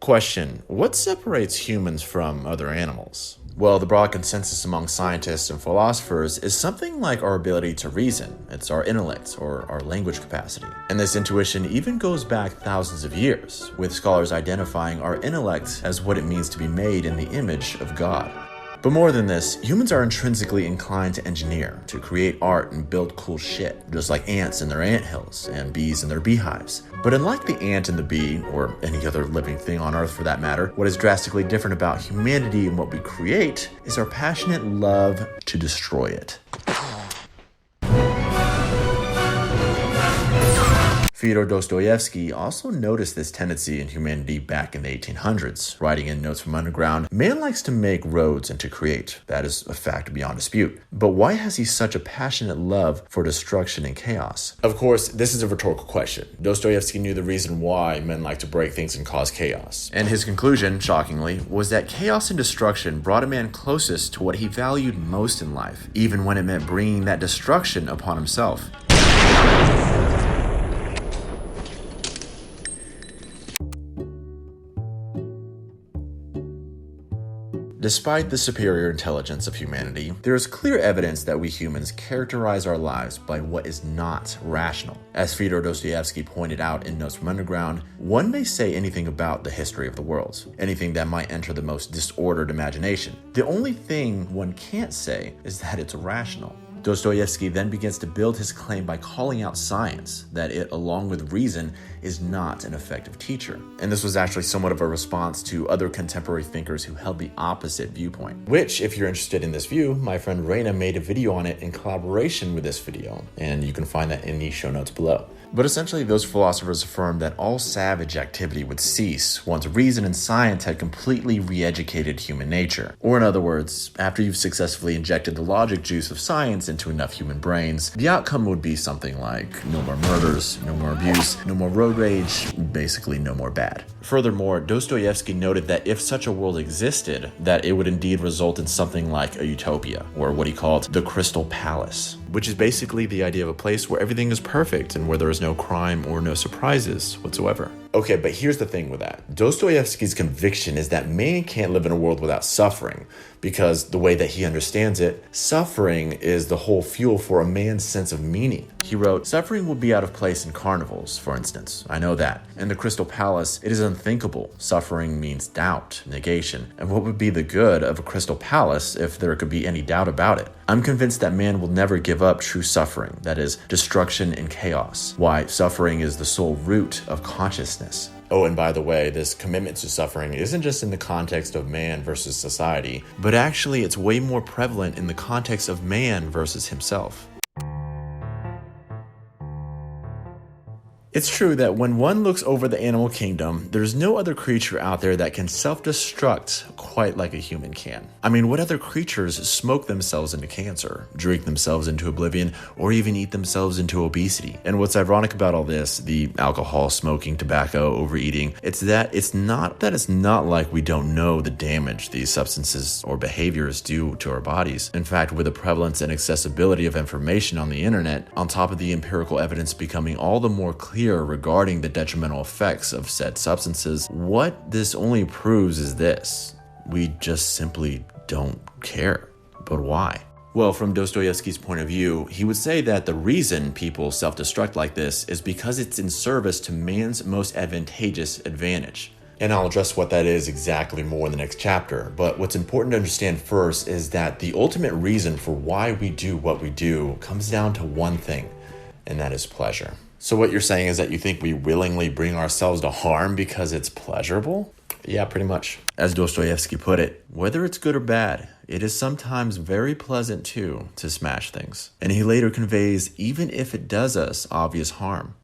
Question: what separates humans from other animals? Well, the broad consensus among scientists and philosophers is something like our ability to reason. It's our intellect or our language capacity. And this intuition even goes back thousands of years, with scholars identifying our intellect as what it means to be made in the image of God. But more than this, humans are intrinsically inclined to engineer, to create art and build cool shit, just like ants in their anthills and bees in their beehives. But unlike the ant and the bee, or any other living thing on Earth for that matter, what is drastically different about humanity and what we create is our passionate love to destroy it. Fyodor Dostoevsky also noticed this tendency in humanity back in the 1800s, writing in Notes from Underground, "Man likes to make roads and to create. That is a fact beyond dispute. But why has he such a passionate love for destruction and chaos?" Of course, this is a rhetorical question. Dostoevsky knew the reason why men like to break things and cause chaos. And his conclusion, shockingly, was that chaos and destruction brought a man closest to what he valued most in life, even when it meant bringing that destruction upon himself. Despite the superior intelligence of humanity, there is clear evidence that we humans characterize our lives by what is not rational. As Fyodor Dostoevsky pointed out in Notes from Underground, one may say anything about the history of the world, anything that might enter the most disordered imagination. The only thing one can't say is that it's rational. Dostoevsky then begins to build his claim by calling out science, that it, along with reason, is not an effective teacher. And this was actually somewhat of a response to other contemporary thinkers who held the opposite viewpoint, which, if you're interested in this view, my friend Reyna made a video on it in collaboration with this video, and you can find that in the show notes below. But essentially, those philosophers affirmed that all savage activity would cease once reason and science had completely re-educated human nature. Or in other words, after you've successfully injected the logic juice of science into enough human brains, the outcome would be something like no more murders, no more abuse, no more road rage, basically no more bad. Furthermore, Dostoevsky noted that if such a world existed, that it would indeed result in something like a utopia, or what he called the Crystal Palace, which is basically the idea of a place where everything is perfect and where there is no crime or no surprises whatsoever. Okay, but here's the thing with that. Dostoevsky's conviction is that man can't live in a world without suffering, because the way that he understands it, suffering is the whole fuel for a man's sense of meaning. He wrote, "Suffering would be out of place in carnivals, for instance. I know that. In the Crystal Palace, it is unthinkable. Suffering means doubt, negation. And what would be the good of a Crystal Palace if there could be any doubt about it? I'm convinced that man will never give up true suffering, that is, destruction and chaos. Why, suffering is the sole root of consciousness." Oh, and by the way, this commitment to suffering isn't just in the context of man versus society, but actually it's way more prevalent in the context of man versus himself. It's true that when one looks over the animal kingdom, there's no other creature out there that can self-destruct quite like a human can. I mean, what other creatures smoke themselves into cancer, drink themselves into oblivion, or even eat themselves into obesity? And what's ironic about all this, the alcohol, smoking, tobacco, overeating, it's not like we don't know the damage these substances or behaviors do to our bodies. In fact, with the prevalence and accessibility of information on the internet, on top of the empirical evidence becoming all the more clear regarding the detrimental effects of said substances, what this only proves is this: we just simply don't care. But why? Well, from Dostoevsky's point of view, he would say that the reason people self-destruct like this is because it's in service to man's most advantageous advantage. And I'll address what that is exactly more in the next chapter. But what's important to understand first is that the ultimate reason for why we do what we do comes down to one thing, and that is pleasure. So what you're saying is that you think we willingly bring ourselves to harm because it's pleasurable? Yeah, pretty much. As Dostoevsky put it, whether it's good or bad, it is sometimes very pleasant too to smash things. And he later conveys, even if it does us obvious harm.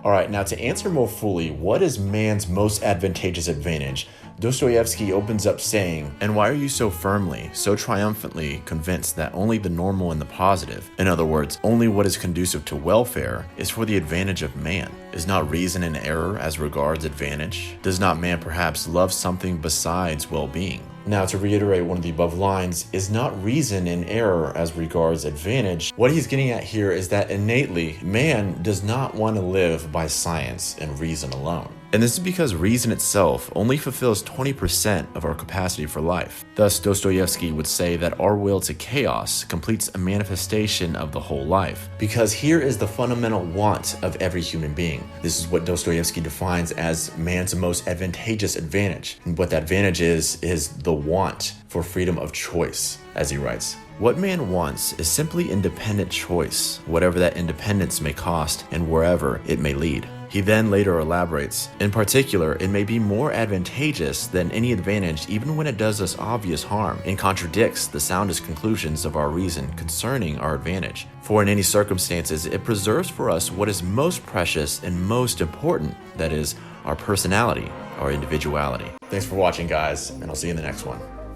Alright, now to answer more fully, what is man's most advantageous advantage? Dostoevsky opens up saying, "And why are you so firmly, so triumphantly convinced that only the normal and the positive, in other words, only what is conducive to welfare, is for the advantage of man? Is not reason in error as regards advantage? Does not man perhaps love something besides well-being? Now, to reiterate one of the above lines, is not reason in error as regards advantage. What he's getting at here is that innately, man does not want to live by science and reason alone. And this is because reason itself only fulfills 20% of our capacity for life. Thus, Dostoevsky would say that our will to chaos completes a manifestation of the whole life. Because here is the fundamental want of every human being. This is what Dostoevsky defines as man's most advantageous advantage. And what that advantage is the want for freedom of choice, as he writes. What man wants is simply independent choice, whatever that independence may cost and wherever it may lead. He then later elaborates, in particular, it may be more advantageous than any advantage even when it does us obvious harm and contradicts the soundest conclusions of our reason concerning our advantage. For in any circumstances, it preserves for us what is most precious and most important, that is, our personality, our individuality. Thanks for watching, guys, and I'll see you in the next one.